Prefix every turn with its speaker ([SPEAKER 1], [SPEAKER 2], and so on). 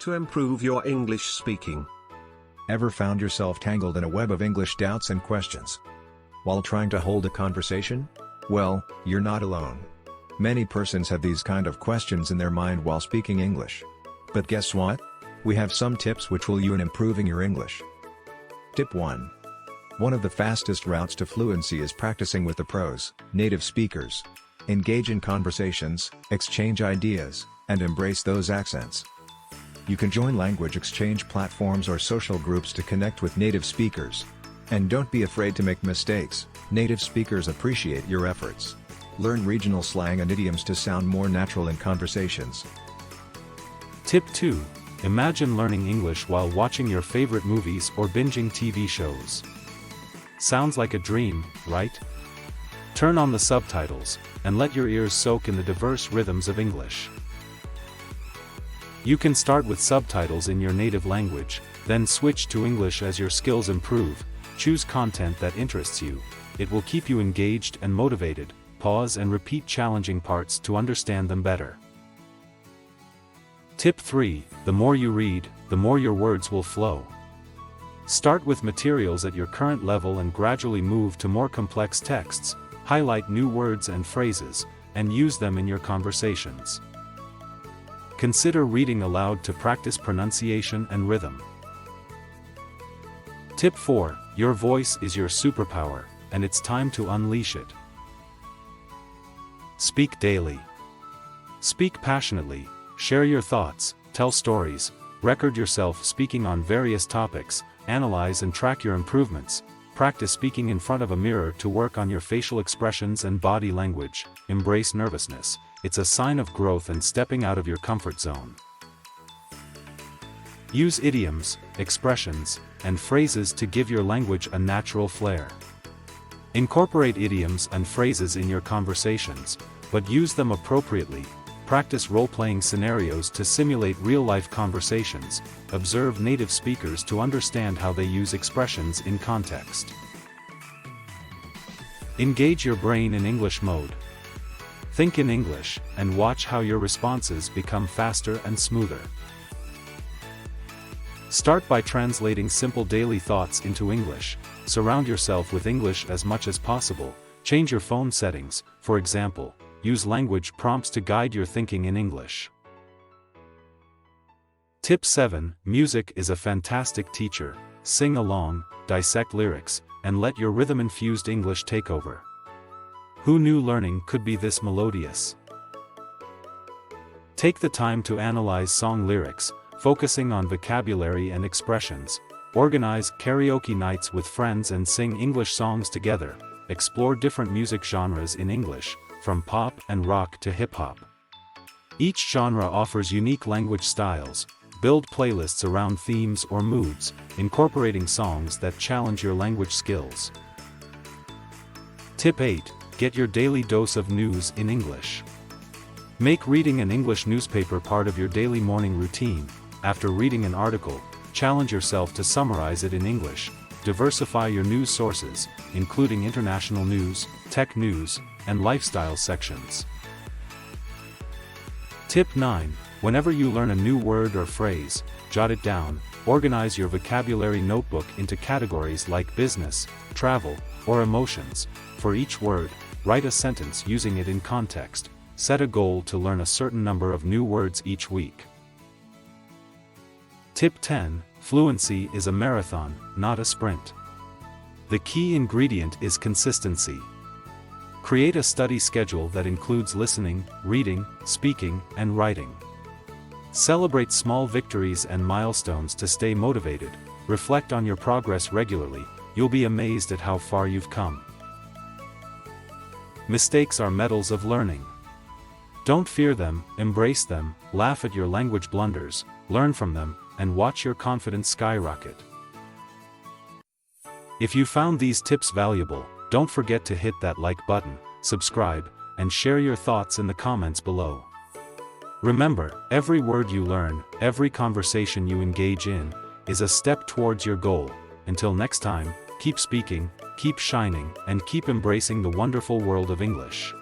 [SPEAKER 1] to improve your English speaking.
[SPEAKER 2] Ever found yourself tangled in a web of English doubts and questions while trying to hold a conversation? Well, you're not alone. Many persons have these kind of questions in their mind while speaking English. But guess what? We have some tips which will you in improving your English. Tip 1. One of the fastest routes to fluency is practicing with the pros, native speakers. Engage in conversations, exchange ideas, and embrace those accents. You can join language exchange platforms or social groups to connect with native speakers. And don't be afraid to make mistakes, native speakers appreciate your efforts. Learn regional slang and idioms to sound more natural in conversations.
[SPEAKER 3] Tip 2. Imagine learning English while watching your favorite movies or binging TV shows. Sounds like a dream, right? Turn on the subtitles, and let your ears soak in the diverse rhythms of English. You can start with subtitles in your native language, then switch to English as your skills improve. Choose content that interests you. It will keep you engaged and motivated. Pause and repeat challenging parts to understand them better. Tip 3. The more you read, the more your words will flow. Start with materials at your current level and gradually move to more complex texts. Highlight new words and phrases, and use them in your conversations. Consider reading aloud to practice pronunciation and rhythm. Tip 4. Your voice is your superpower, and it's time to unleash it. Speak daily. Speak passionately, share your thoughts, tell stories, record yourself speaking on various topics, analyze and track your improvements. Practice speaking in front of a mirror to work on your facial expressions and body language. Embrace nervousness, it's a sign of growth and stepping out of your comfort zone. Use idioms, expressions, and phrases to give your language a natural flair. Incorporate idioms and phrases in your conversations, but use them appropriately. Practice role-playing scenarios to simulate real-life conversations. Observe native speakers to understand how they use expressions in context. Engage your brain in English mode. Think in English, and watch how your responses become faster and smoother. Start by translating simple daily thoughts into English. Surround yourself with English as much as possible. Change your phone settings, for example. Use language prompts to guide your thinking in English. Tip 7. Music is a fantastic teacher. Sing along, dissect lyrics, and let your rhythm-infused English take over. Who knew learning could be this melodious? Take the time to analyze song lyrics, focusing on vocabulary and expressions. Organize karaoke nights with friends and sing English songs together. Explore different music genres in English, from pop and rock to hip-hop. Each genre offers unique language styles. Build playlists around themes or moods, incorporating songs that challenge your language skills. Tip 8. Get your daily dose of news in English. Make reading an English newspaper part of your daily morning routine. After reading an article, challenge yourself to summarize it in English. Diversify your news sources, including international news, tech news, and lifestyle sections. Tip 9. Whenever you learn a new word or phrase, jot it down. Organize your vocabulary notebook into categories like business, travel, or emotions. For each word, write a sentence using it in context. Set a goal to learn a certain number of new words each week. Tip 10. Fluency is a marathon, not a sprint. The key ingredient is consistency. Create a study schedule that includes listening, reading, speaking, and writing. Celebrate small victories and milestones to stay motivated. Reflect on your progress regularly. You'll be amazed at how far you've come. Mistakes are medals of learning. Don't fear them, embrace them, laugh at your language blunders, learn from them, and watch your confidence skyrocket. If you found these tips valuable, don't forget to hit that like button, subscribe, and share your thoughts in the comments below. Remember, every word you learn, every conversation you engage in, is a step towards your goal. Until next time, keep speaking, keep shining, and keep embracing the wonderful world of English.